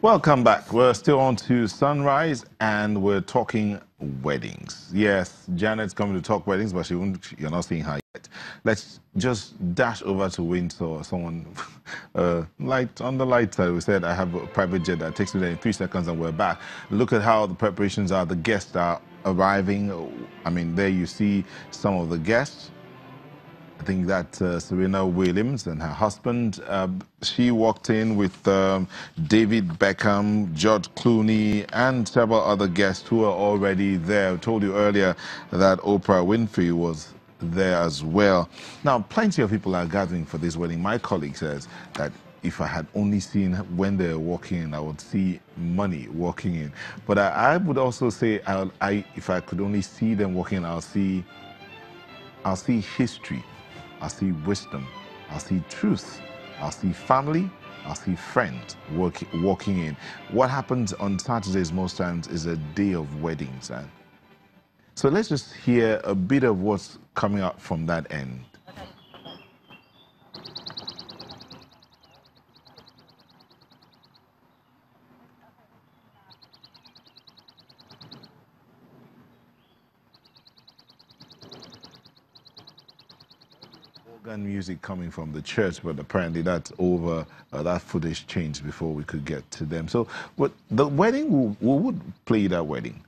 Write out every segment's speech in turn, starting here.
Welcome back. We're still on to Sunrise and we're talking weddings. Yes, Janet's coming to talk weddings, but you're not seeing her yet. Let's just dash over to Windsor. Someone on the light side, we said I have a private jet that takes me there in 3 seconds and we're back. Look at how the preparations are. The guests are arriving. I mean, there you see some of the guests. I think that Serena Williams and her husband, she walked in with David Beckham, George Clooney, and several other guests who are already there. I told you earlier that Oprah Winfrey was there as well. Now, plenty of people are gathering for this wedding. My colleague says that if I had only seen when they're walking in, I would see money walking in. But I would also say, if I could only see them walking in, I'll see history. I'll see wisdom, I'll see truth, I'll see family, I'll see friends walking in. What happens on Saturdays most times is a day of weddings. And so let's just hear a bit of what's coming up from that end. Music coming from the church, but apparently that's over. That footage changed before we could get to them. So, but the wedding, we would play that wedding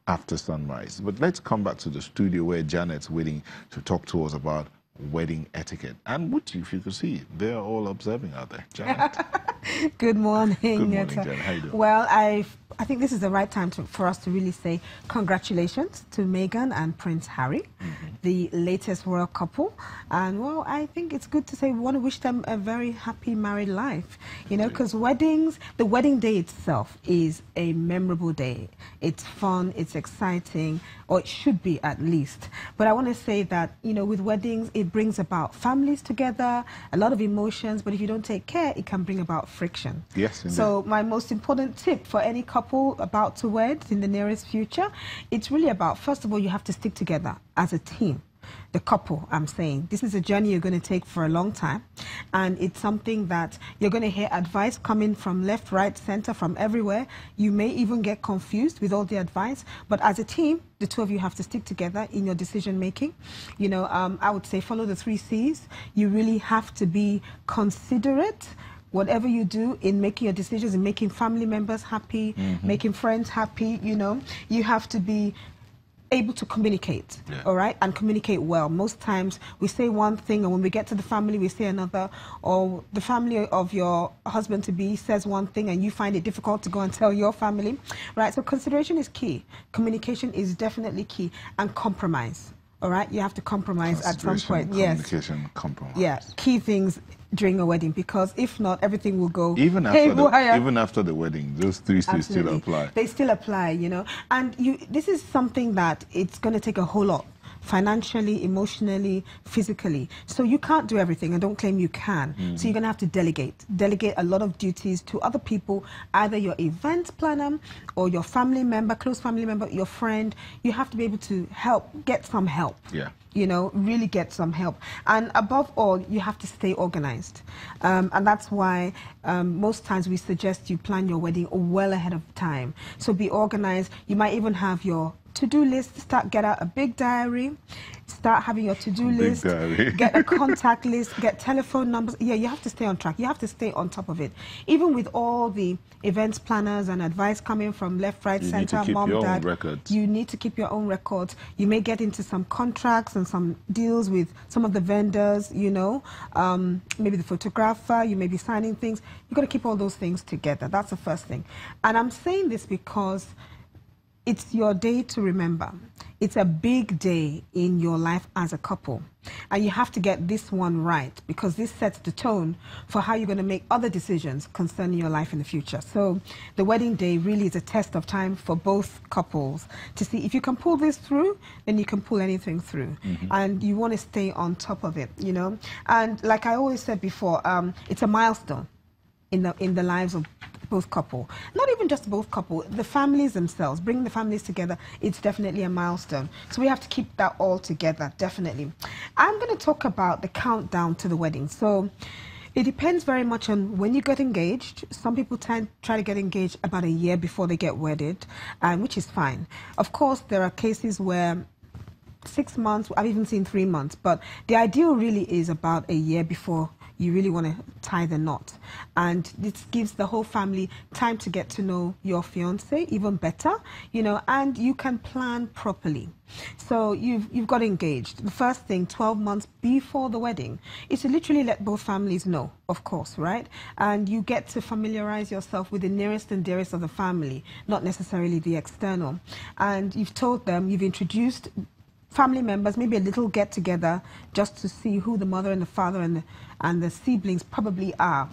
after sunrise. But let's come back to the studio where Janet's waiting to talk to us about wedding etiquette. And if you could see, they're all observing out there. Janet. Good morning. Good morning, Janet. How you doing? Well, I think this is the right time for us to really say congratulations to Meghan and Prince Harry, the latest royal couple. And, well, I think it's good to say we want to wish them a very happy married life, you know, because weddings, the wedding day itself is a memorable day. It's fun, it's exciting, or it should be at least. But I want to say that, you know, with weddings, it brings about families together, a lot of emotions, but if you don't take care, it can bring about friction. Yes, indeed. So my most important tip for any couple about to wed in the nearest future, it's really about, first of all, you have to stick together as a team. The couple, I'm saying. This is a journey you're going to take for a long time. And it's something that you're going to hear advice coming from left, right, center, from everywhere. You may even get confused with all the advice. But as a team, the two of you have to stick together in your decision making. You know, I would say follow the 3 C's. You really have to be considerate. Whatever you do in making your decisions, in making family members happy, making friends happy, you know, you have to be able to communicate, all right, and communicate well. Most times we say one thing, and when we get to the family, we say another, or the family of your husband-to-be says one thing, and you find it difficult to go and tell your family, right? So consideration is key. Communication is definitely key, and compromise. All right, you have to compromise at some point. Communication, compromise. Yeah, key things during a wedding, because if not, everything will go even after the wedding. Those 3 C's still apply. They still apply, you know. And this is something that it's going to take a whole lot. Financially, emotionally, physically. So you can't do everything, and don't claim you can. So you're going to have to delegate a lot of duties to other people, either your event planner or your family member, close family member, your friend. You have to be able to get some help. Yeah. You know, really get some help. And above all, you have to stay organized. And that's why most times we suggest you plan your wedding well ahead of time. So be organized. You might even have your to-do list. Get out a big diary, start having your to-do list, get a contact list, get telephone numbers. Yeah, you have to stay on track. You have to stay on top of it. Even with all the events planners and advice coming from left, right, center, mom, dad, you need to keep your own records. You may get into some contracts and some deals with some of the vendors, you know, maybe the photographer, you may be signing things. You've got to keep all those things together. That's the first thing. And I'm saying this because it's your day to remember. It's a big day in your life as a couple. And you have to get this one right, because this sets the tone for how you're going to make other decisions concerning your life in the future. So the wedding day really is a test of time for both couples to see if you can pull this through, then you can pull anything through. And you want to stay on top of it, you know. And like I always said before, it's a milestone in the lives of both couple. Not even just both couple, the families themselves, bringing the families together, it's definitely a milestone. So we have to keep that all together, definitely. I'm going to talk about the countdown to the wedding. So it depends very much on when you get engaged. Some people try to get engaged about a year before they get wedded, which is fine. Of course, there are cases where 6 months, I've even seen 3 months, but the ideal really is about a year before you really want to tie the knot. And this gives the whole family time to get to know your fiancé even better, you know, and you can plan properly. So you've got engaged. The first thing, 12 months before the wedding, is to literally let both families know, of course, right? And you get to familiarize yourself with the nearest and dearest of the family, not necessarily the external. And you've told them, you've introduced family members, maybe a little get-together just to see who the mother and the father and the siblings probably are.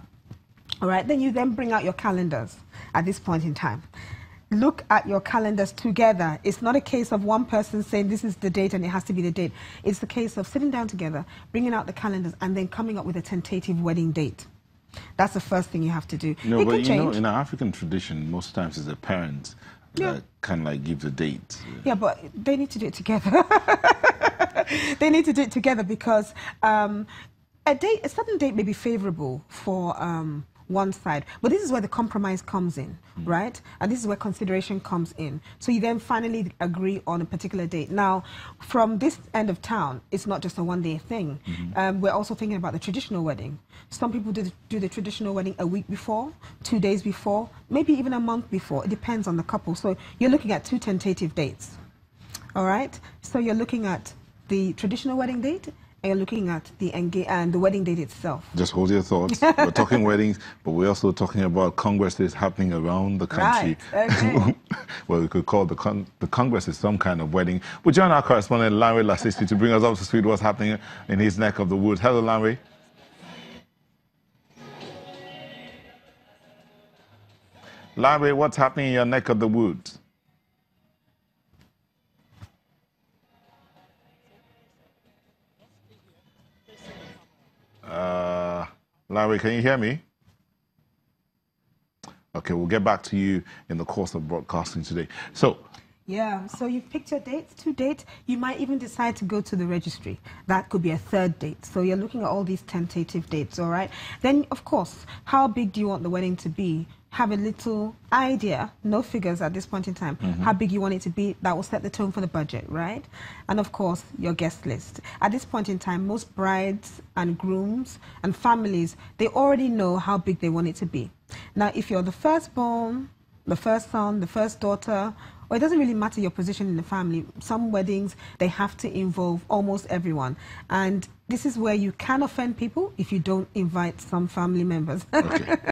All right, then you then bring out your calendars at this point in time. Look at your calendars together. It's not a case of one person saying this is the date and it has to be the date. It's the case of sitting down together, bringing out the calendars, and then coming up with a tentative wedding date. That's the first thing you have to do. No, but you know, in our African tradition, most times it's the parents that kind of like give the date. Yeah, but they need to do it together. They need to do it together because a certain date may be favorable for one side, but this is where the compromise comes in, right? And this is where consideration comes in. So you then finally agree on a particular date. Now, from this end of town, it's not just a one-day thing. We're also thinking about the traditional wedding. Some people do the traditional wedding a week before, 2 days before, maybe even a month before. It depends on the couple. So you're looking at 2 tentative dates, all right? So you're looking at the traditional wedding date, and you're looking at the wedding date itself. Just hold your thoughts. We're talking weddings, but we're also talking about congresses happening around the country. Right, okay. Well, we could call the Congress is some kind of wedding. We'll join our correspondent, Larry Lasisi, to bring us up to speed what's happening in his neck of the woods. Hello, Larry. Larry, what's happening in your neck of the woods? Larry, can you hear me? Okay, we'll get back to you in the course of broadcasting today. So, yeah, so you've picked your dates, 2 dates. You might even decide to go to the registry. That could be a 3rd date. So you're looking at all these tentative dates, all right? Then, of course, how big do you want the wedding to be? Have a little idea, no figures at this point in time, how big you want it to be. That will set the tone for the budget, right? And of course, your guest list. At this point in time, most brides and grooms and families, they already know how big they want it to be. Now, if you're the firstborn, the first son, the first daughter, or it doesn't really matter your position in the family, some weddings, they have to involve almost everyone. And this is where you can offend people if you don't invite some family members. okay.